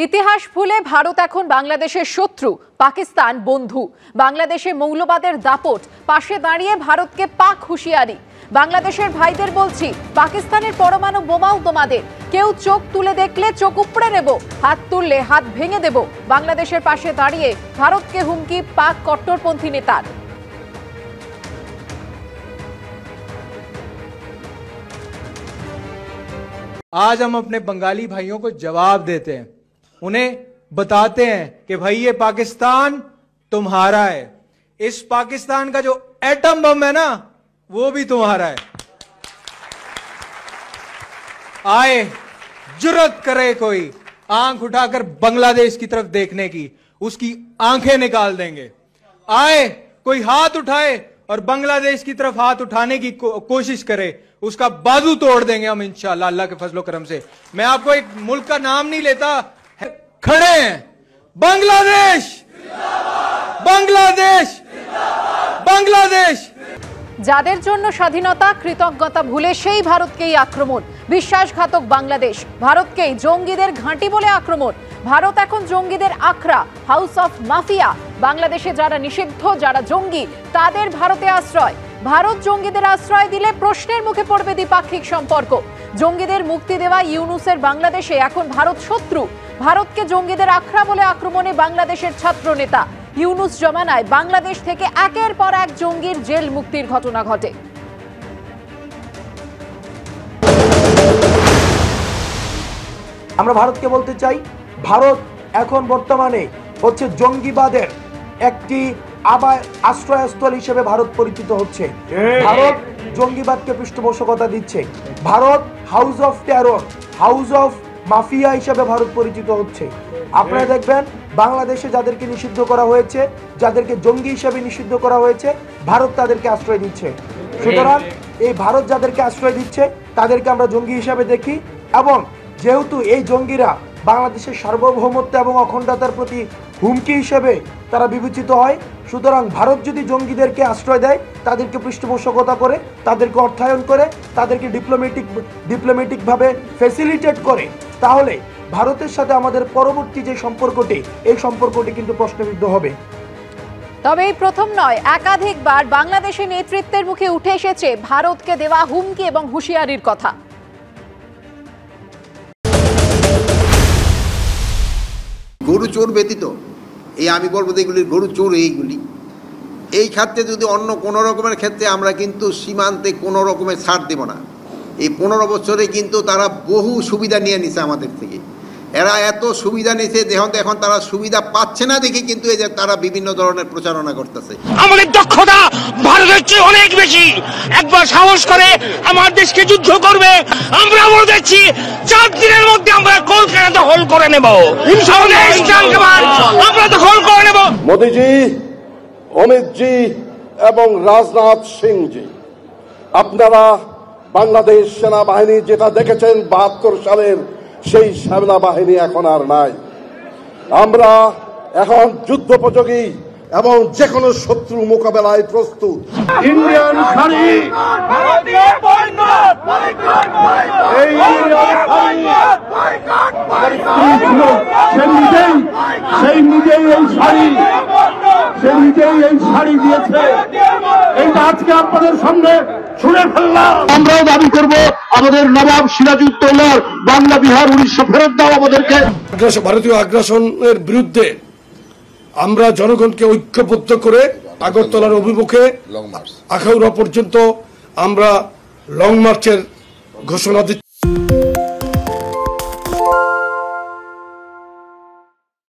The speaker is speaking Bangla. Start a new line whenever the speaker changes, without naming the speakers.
ইতিহাস ভুলে ভারত এখন বাংলাদেশের শত্রু, পাকিস্তান বন্ধু। বাংলাদেশে মৌলবাদের দাপট, পাশে দাঁড়িয়ে ভারতকে পাক হুঁশিয়ারি। বাংলাদেশের ভাইদের বলছি, পাকিস্তানের পরমাণু বোমাও তোমাদের। কেউ চোখ তুলে দেখলে চোখ উপড়ে নেব, হাত তুললে হাত ভেঙে দেব। বাংলাদেশের পাশে দাঁড়িয়ে ভারতকে হুমকি পাক কট্টরপন্থী নেতার।
आज हम अपने बंगाली भाइयों को जवाब देते हैं, उन्हें बताते हैं कि भाई ये पाकिस्तान तुम्हारा है। इस पाकिस्तान का जो एटम बम है ना, वो भी तुम्हारा है। आए जुर्रत करे कोई आंख उठाकर बांग्लादेश की तरफ देखने की, उसकी आंखें निकाल देंगे। आए कोई हाथ उठाए और बांग्लादेश की तरफ हाथ उठाने की कोशिश करे, उसका बाजू तोड़ देंगे हम इंशाअल्लाह, अल्लाह के फजलो करम से। मैं आपको एक मुल्क का नाम नहीं लेता, खड़े हैं। बांग्लादेश बांग्लादेश बांग्लादेश।
যাদের জন্য স্বাধীনতা কৃতজ্ঞতা ভুলে সেই ভারতকেই আক্রমণ। বিশ্বাসঘাতক বাংলাদেশ ভারতকেই জঙ্গিদের ঘাঁটি বলে আক্রমণ। ভারত এখন জঙ্গিদের আখড়া, হাউস অফ মাফিয়া। বাংলাদেশে যারা নিষিদ্ধ, যারা জঙ্গি, তাদের ভারতে আশ্রয়। ভারত জঙ্গিদের আশ্রয় দিলে প্রশ্নের মুখে পড়বে দ্বিপাক্ষিক সম্পর্ক। জঙ্গিদের মুক্তি দেওয়া ইউনূসের বাংলাদেশে এখন ভারত শত্রু। ভারতকে জঙ্গিদের আখড়া বলে আক্রমণে বাংলাদেশের ছাত্র নেতা। ইউনূস জমানায় বাংলাদেশ থেকে একের পর এক জঙ্গির জেল মুক্তির ঘটনা ঘটে।
আমরা ভারতকে বলতে চাই, ভারত এখন বর্তমানে হচ্ছে জঙ্গিবাদের একটি আশ্রয়স্থল হিসেবে ভারত পরিচিত হচ্ছে। ভারত জঙ্গিবাদকে পৃষ্ঠপোষকতা দিচ্ছে। Bharat house of terror, house of mafia হিসেবে ভারত পরিচিত হচ্ছে। আপনারা দেখবেন বাংলাদেশে যাদেরকে নিষিদ্ধ করা হয়েছে, যাদেরকে জঙ্গি হিসেবে নিষিদ্ধ করা হয়েছে, ভারত তাদেরকে আশ্রয় দিচ্ছে। সুতরাং এই ভারত যাদেরকে আশ্রয় দিচ্ছে তাদেরকে আমরা জঙ্গি হিসেবে দেখি, এবং যেহেতু এই জঙ্গিরা বাংলাদেশের সার্বভৌমত্ব এবং অখণ্ডতার প্রতি হুমকি হিসেবে তারা বিবেচিত হয়, সুতরাং ভারত যদি জঙ্গিদেরকে আশ্রয় দেয়, তাদেরকে পৃষ্ঠপোষকতা করে, তাদেরকে অর্থায়ন করে, তাদেরকে ডিপ্লোম্যাটিকভাবে ফ্যাসিলিটেট করে, তাহলে ভারতের সাথে আমাদের পরবর্তী যে সম্পর্কটি, এই সম্পর্কটি কিন্তু প্রশ্নবিদ্ধ হবে।
তবে এই প্রথম নয়, একাধিকবার বাংলাদেশের নেতৃত্বের মুখে উঠে এসেছে ভারতকে দেওয়া হুমকি এবং হুঁশিয়ারির কথা।
গরু চোর ব্যতীত আমি বলবো যে এগুলির গরু চোর এই ক্ষেত্রে যদি অন্য কোনো রকমের ক্ষেত্রে আমরা কিন্তু সীমান্তে কোনো রকমের ছাড় দেব না। এই 15 বছরে কিন্তু তারা বহু সুবিধা নিয়ে নিছে আমাদের থেকে। এরা এত সুবিধা নিয়েছে, এখন তারা সুবিধা পাচ্ছে না দেখে কিন্তু এই যে তারা বিভিন্ন ধরনের প্রচারণা করতেছে।
আমাদের দক্ষতা ভারতের চেয়ে অনেক বেশি। একবার সাহস করে আমার দেশকে যুদ্ধ করবে, আমরা বলে দিচ্ছি 4 দিনের মধ্যে আমরা কলকাতা দখল করে নেব। আমরা দখল করে নেব।
মোদীজি, অমিতজি এবং রাজনাথ সিংজি, আপনারা বাংলাদেশ সেনাবাহিনী যেটা দেখেছেন 72 সালের, সেই সেনাবাহিনী এখন আর নাই। আমরা এখন যুদ্ধোপযোগী এবং যে কোনো শত্রু মোকাবেলায় প্রস্তুত। ইন্ডিয়ান শাড়ি, সেই নিজেই এই শাড়ি দিয়েছে। এইটা আজকে আপনাদের সামনে ছুঁড়ে ফেললাম। আমরাও দাবি করব আমাদের নবাব সিরাজউদ্দৌলার বাংলা বিহার 1900 ফেরত দাও আমাদেরকে। ভারতীয় আগ্রাসনের বিরুদ্ধে আমরা জনগণকে ঐক্যবদ্ধ করে আগরতলার অভিমুখে আখাউড়া পর্যন্ত আমরা লং মার্চের ঘোষণা দিচ্ছি।